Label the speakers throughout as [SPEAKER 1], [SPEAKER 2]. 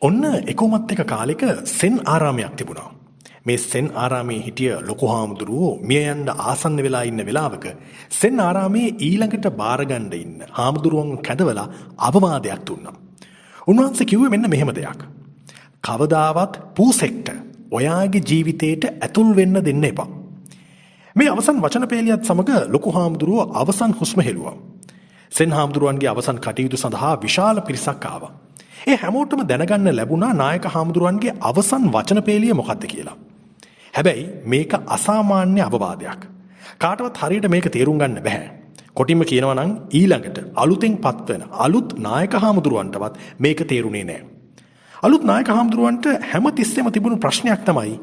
[SPEAKER 1] ඔන්න එකමත් එක කාලෙක සෙන් ආරාමයක් තිබුණා. මේ සෙන් ආරාමේ හිටිය ලොකු හාමුදුරුවෝ මිය යන්න ආසන්න වෙලා ඉන්න වෙලාවක සෙන් ආරාමේ ඊළඟට බාරගන්න ඉන්න හාමුදුරුවන් කැඳවලා අවවාදයක් දුන්නා. උන්වහන්සේ කිව්වේ මෙන්න මෙහෙම දෙයක්. කවදාවත් පූසෙක්ට ඔයාගේ ජීවිතේට ඇතුල් වෙන්න දෙන්න එපා. මේ අවසන් වචන පෙළියත් සමග ලොකු හාමුදුරුවෝ අවසන් හුස්ම හෙළුවා. සෙන් හාමුදුරුවන්ගේ අවසන් කටයුතු සඳහා විශාල පිරිසක් ආවා. ඒ හැමෝටම දැනගන්න ලැබුණා නායක හාමුදුරුවන්ගේ අවසන් වචන පෙළිය මොකක්ද කියලා. හැබැයි මේක අසාමාන්‍ය අවවාදයක්. කාටවත් හරියට මේක තේරුම් ගන්න බෑ. කොටින්ම කියනවා නම් ඊළඟට අලුතෙන් පත්වෙන අලුත් නායක හාමුදුරුවන්ටවත් මේක තේරුනේ නෑ. අලුත් නායක හාමුදුරුවන්ට හැමතිස්සෙම තිබුණු ප්‍රශ්නයක් තමයි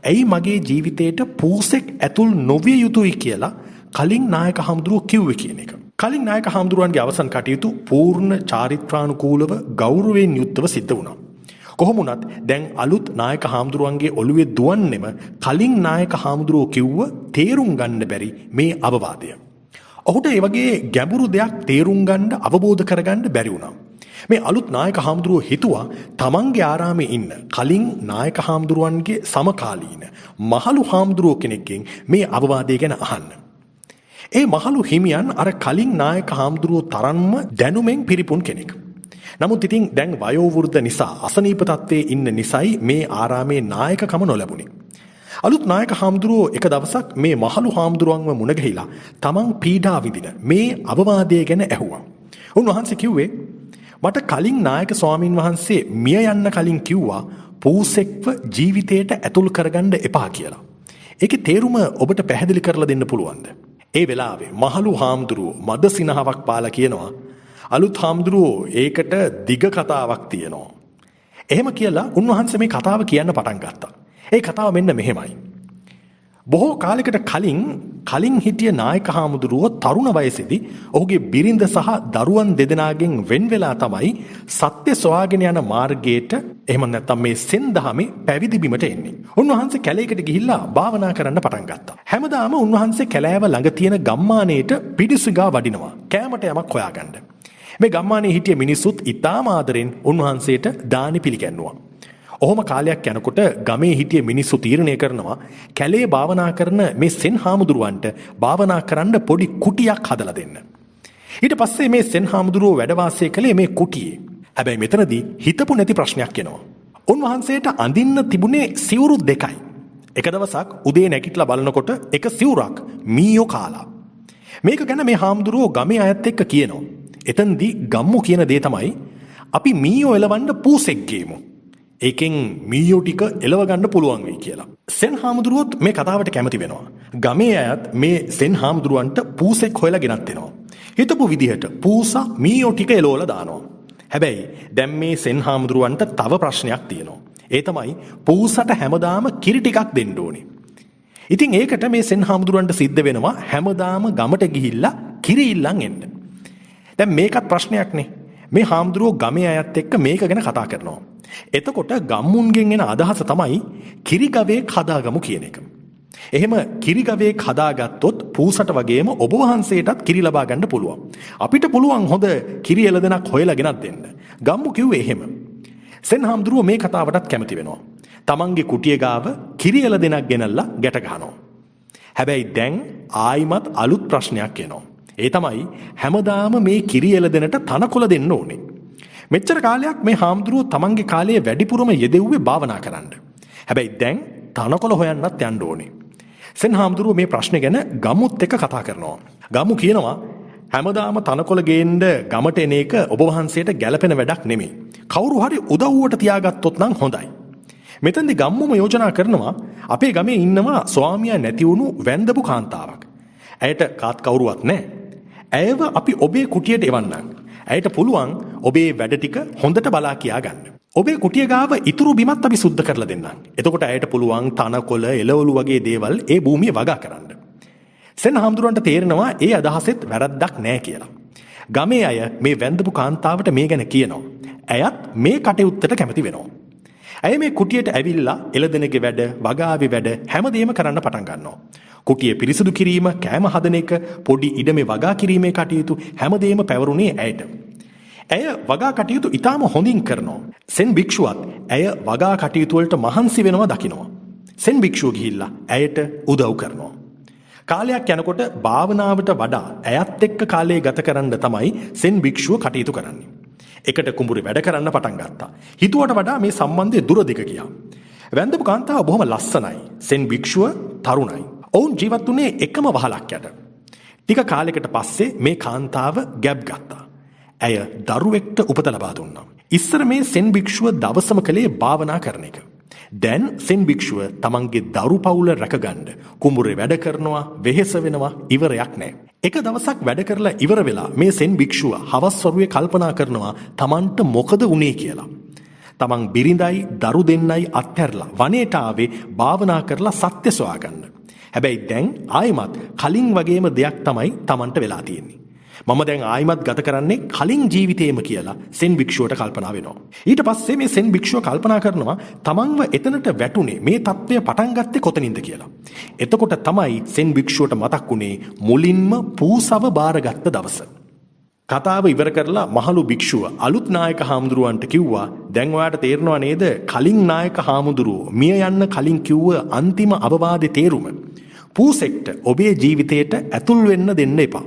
[SPEAKER 1] ඇයි මගේ ජීවිතේට පූසෙක් ඇතුල් නොවිය යුතුයි කියලා කලින් නායක හාමුදුරුවෝ කිව්වේ කියන එක. කලින් නායක හාමුදුරුවන්ගේ අවසන් කටයුතු පූර්ණ චාරිත්‍රානුකූලව ගෞරවයෙන් යුක්තව සිද්ධ වුණා. කොහොම වුණත් දැන් අලුත් නායක හාමුදුරුවන්ගේ ඔළුවේ දුවන්නෙම කලින් නායක හාමුදුරුවෝ කිව්ව තේරුම් ගන්න බැරි මේ අවවාදය. ඔහුට ඒ වගේ ගැඹුරු දෙයක් තේරුම් ගන්න අවබෝධ කරගන්න බැරි වුණා. මේ අලුත් නායක හාමුදුරුවෝ හිතුවා තමන්ගේ ආරාමේ ඉන්න කලින් නායක හාමුදුරුවන්ගේ සමකාලීන මහලු හාමුදුරුවෝ කෙනෙක්ගෙන් මේ අවවාදය ගැන අහන්න. ඒ මහලු හිමියන් අර කලින් නායක හාමුදුරුවෝ තරම්ම දැනුමෙන් පිරිපුන් කෙනෙක්. නමුත් ඉතින් දැන් වයෝවෘද්ධ නිසා අසනීප තත්ත්වයේ ඉන්න නිසයි මේ ආරාමේ නායකකම නොලැබුණේ. අලුත් නායක හාමුදුරුවෝ එක දවසක් මේ මහලු හාමුදුරුවන්ව මුණ ගැහිලා තමන් පීඩා විඳින මේ අවවාදය ගැන ඇහුවා. උන්වහන්සේ කිව්වේ මට කලින් නායක ස්වාමින් වහන්සේ මිය යන්න කලින් කිව්වා පූසෙක්ව ජීවිතයට ඇතුල් කරගන්න එපා කියලා. ඒකේ තේරුම ඔබට පැහැදිලි කරලා දෙන්න පුළුවන්ද? ඒ වෙලාවේ මහලු හාමුදුරුවෝ මද සිනහවක් පාලා කියනවා අලුත් හාමුදුරුවෝ ඒකට දිග කතාවක් තියෙනවා. එහෙම කියලා උන්වහන්සේ මේ කතාව කියන්න පටන් ගත්තා. ඒ කතාව මෙන්න මෙහෙමයි. බොහෝ කාලයකට කලින් හිටිය නායක හාමුදුරුවෝ තරුණ වයසේදී ඔහුගේ බිරිඳ සහ දරුවන් දෙදෙනාගෙන් වෙන් වෙලා තමයි සත්‍ය සොයාගෙන යන මාර්ගයට එහෙම නැත්නම් මේ සෙන් දහමේ පැවිදි බිමට එන්නේ. උන්වහන්සේ කැලේකට ගිහිල්ලා භාවනා කරන්න පටන් ගත්තා. හැමදාම උන්වහන්සේ කැලෑව ළඟ තියෙන ගම්මානයට පිටිසුගා වඩිනවා කෑමට යමක් හොයාගන්න. මේ ගම්මානයේ හිටිය මිනිස්සුත් ඉතාම ආදරෙන් උන්වහන්සේට දානි පිළිගැන්නුවා. ඔහොම කාලයක් යනකොට ගමේ හිටිය මිනිස්සු තීරණය කරනවා කැලේ භාවනා කරන මේ සෙන් හාමුදුරුවන්ට භාවනා කරන්න පොඩි කුටියක් හදලා දෙන්න. ඊට පස්සේ මේ සෙන් හාමුදුරුවෝ වැඩ වාසය කළේ මේ කුටියේ. හැබැයි මෙතනදී හිතපු නැති ප්‍රශ්නයක් එනවා. උන්වහන්සේට අඳින්න තිබුණේ සිවුරු දෙකයි. එක දවසක් උදේ නැගිටලා බලනකොට එක සිවුරක් මීයෝ කාලා. මේක ගැන මේ හාමුදුරුවෝ ගමේ අයත් එක්ක කියනවා. එතනදී ගම්මු කියන දේ තමයි අපි මීයෝ එලවන්න පූසෙක් ගේමු. ඒකෙන් මීයෝ ටික එලව ගන්න පුළුවන් වෙයි කියලා. සෙන් හාමුදුරුවොත් මේ කතාවට කැමති වෙනවා. ගමේ අයත් මේ සෙන් හාමුදුරුවන්ට පූසෙක් හොයලා ගෙනත් දෙනවා. හිතපු විදිහට පූසා මීයෝ ටික එලවලා දානවා. හැබැයි දැන් මේ සෙන් හාමුදුරුවන්ට තව ප්‍රශ්නයක් තියෙනවා. ඒ තමයි පූසට හැමදාම කිරි ටිකක් දෙන්න ඕනේ. ඉතින් ඒකට මේ සෙන් හාමුදුරුවන්ට සිද්ධ වෙනවා හැමදාම ගමට ගිහිල්ලා කිරි ඉල්ලන් එන්න. දැන් මේකත් ප්‍රශ්නයක්නේ. මේ හාමුදුරුවෝ ගමේ අයත් එක්ක මේක ගැන කතා කරනවා. එතකොට ගම්මුන්ගෙන් එන අදහස තමයි කිරිගවයෙක් හදාගමු කියන එක. එහෙම කිරිගවයෙක් හදාගත්තොත් පූසට වගේම ඔබ වහන්සේටත් කිරි ලබා ගන්න පුළුවන්. අපිට පුළුවන් හොඳ කිරි එළදෙනක් හොයලා ගෙනත් දෙන්න. ගම්මු කිව්වේ එහෙම. සෙන් හාමුදුරුවෝ මේ කතාවටත් කැමති වෙනවා. තමන්ගේ කුටිය ගාව කිරි එළදෙනක් ගෙනල්ලා ගැට ගන්නවා. හැබැයි දැන් ආයිමත් අලුත් ප්‍රශ්නයක් එනවා. ඒ තමයි හැමදාම මේ කිරි එළදෙනට තනකොළ දෙන්න ඕනේ. මෙච්චර කාලයක් මේ හාමුදුරුවෝ තමන්ගේ කාලයේ වැඩිපුරම යෙදෙව්වේ භාවනා කරන්න. හැබැයි දැන් තනකොළ හොයන්නත් යන්න ඕනේ. සෙන් හාමුදුරුවෝ මේ ප්‍රශ්නේ ගැන ගමුත් එක්ක කතා කරනවා. ගමු කියනවා හැමදාම තනකොළ ගේන්න ගමට එන එක ඔබ වහන්සේට ගැළපෙන වැඩක් නෙමෙයි. කවුරු හරි උදව්වට තියාගත්තොත් නම් හොඳයි. මෙතෙන්දී ගම්මුම යෝජනා කරනවා අපේ ගමේ ඉන්නවා ස්වාමියා නැති වුණු වැන්දපු කාන්තාවක්. ඇයට කාත් කවුරුවත් නැහැ. ඇයව අපි ඔබේ කුටියට එවන්නම්. ඇයට පුළුවන් ඔබේ වැඩ ටික හොඳට බලා කියා ගන්න. ඔබේ කුටිය ගාව ඉතුරු බිමත් අපි සුද්ධ කරලා දෙන්නම්. එතකොට ඇයට පුළුවන් තනකොළ එළවලු වගේ දේවල් ඒ භූමිය වගා කරන්න. සෙන් හාමුදුරුවන්ට තේරෙනවා ඒ අදහසෙත් වැරද්දක් නැහැ කියලා. ගමේ අය මේ වැන්දපු කාන්තාවට මේ ගැන කියනවා. ඇයත් මේ කටයුත්තට කැමති වෙනවා. ඇය මේ කුටියට ඇවිල්ලා එළදෙනගේ වැඩ, වගාවේ වැඩ හැමදේම කරන්න පටන් ගන්නවා. කුටිය පිරිසිදු කිරීම, කෑම හදන එක, පොඩි ඉඩමේ වගා කිරීමේ කටයුතු හැමදේම පැවරුනේ ඇයට. ඇය වගා කටයුතු ඉතාම හොඳින් කරනවා. සෙන් භික්ෂුවත් ඇය වගා කටයුතු වලට මහන්සි වෙනවා දකිනවා. සෙන් භික්ෂුව ගිහිල්ලා ඇයට උදව් කරනවා. කාලයක් යනකොට භාවනාවට වඩා ඇයත් එක්ක කාලය ගත කරන්න තමයි සෙන් භික්ෂුව කටයුතු කරන්නේ. එකට කුඹුරේ වැඩ කරන්න පටන් ගත්තා. හිතුවට වඩා මේ සම්බන්ධය දුර දිග ගියා. වැන්දපු කාන්තාව බොහොම ලස්සනයි. සෙන් භික්ෂුව තරුණයි. ඔවුන් ජීවත් වුණේ එකම වහලක් යට. ටික කාලයකට පස්සේ මේ කාන්තාව ගැබ් ගත්තා. ඇය දරුවෙක්ට උපත ලබා දුන්නා. ඉස්සර මේ සෙන් භික්ෂුව දවසම කලේ භාවනා කරන එක. දැන් සෙන් භික්ෂුව තමන්ගේ දරු පවුල රැකගන්න කුඹුරේ වැඩ කරනවා, වෙහෙස වෙනවා, ඉවරයක් නැහැ. එක දවසක් වැඩ කරලා ඉවර වෙලා මේ සෙන් භික්ෂුව හවස් වරුවේ කල්පනා කරනවා තමන්ට මොකද වුනේ කියලා. තමන් බිරිඳයි දරු දෙන්නයි අත්හැරලා වනයේට ආවේ භාවනා කරලා සත්‍ය සොයාගන්න. හැබැයි දැන් ආයිමත් කලින් වගේම දෙයක් තමයි තමන්ට වෙලා තියෙන්නේ. මම දැන් ආයිමත් ගත කරන්නේ කලින් ජීවිතේම කියලා සෙන් භික්ෂුවට කල්පනා වෙනවා. ඊට පස්සේ මේ සෙන් භික්ෂුව කල්පනා කරනවා තමන්ව එතනට වැටුනේ මේ தත්ත්වය පටන් ගත්තේ කොතනින්ද කියලා. එතකොට තමයි සෙන් භික්ෂුවට මතක් වුණේ මුලින්ම පූසව බාරගත්ත දවස. කතාව ඉවර කරලා මහලු භික්ෂුව අලුත් නායක හාමුදුරුවන්ට කිව්වා දැන් ඔයාට තේරෙනවා නේද කලින් නායක හාමුදුරුවෝ මිය යන්න කලින් කිව්ව අන්තිම අවවාදේ තේරුම. පූසෙක්ට ඔබේ ජීවිතයට ඇතුල් වෙන්න දෙන්න එපා.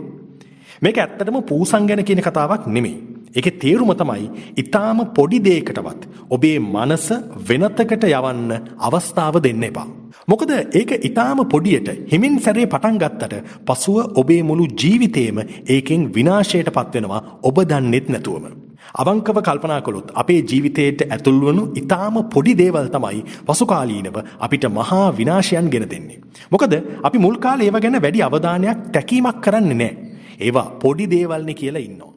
[SPEAKER 1] මේක ඇත්තටම පූසන් ගැන කියන කතාවක් නෙමෙයි. ඒකේ තේරුම තමයි ඊටාම පොඩි දෙයකටවත් ඔබේ මනස වෙනතකට යවන්න අවස්ථාව දෙන්න එපා. මොකද ඒක ඊටාම පොඩියට හිමින් සැරේ පටන් ගත්තට පසුව ඔබේ මුළු ජීවිතේම ඒකෙන් විනාශයටපත් වෙනවා ඔබ දන්නේත් නැතුවම. අවංකව කල්පනා කළොත් අපේ ජීවිතයට ඇතුල් වුණු ඊටාම පොඩි දේවල් තමයි පසුකාලීනව අපිට මහා විනාශයන් ගෙන දෙන්නේ. මොකද අපි මුල් කාලේ ඒව ගැන වැඩි අවධානයක් තැකීමක් කරන්නේ නැහැ. ඒවා පොඩි දේවල්නේ කියලා ඉන්නවා.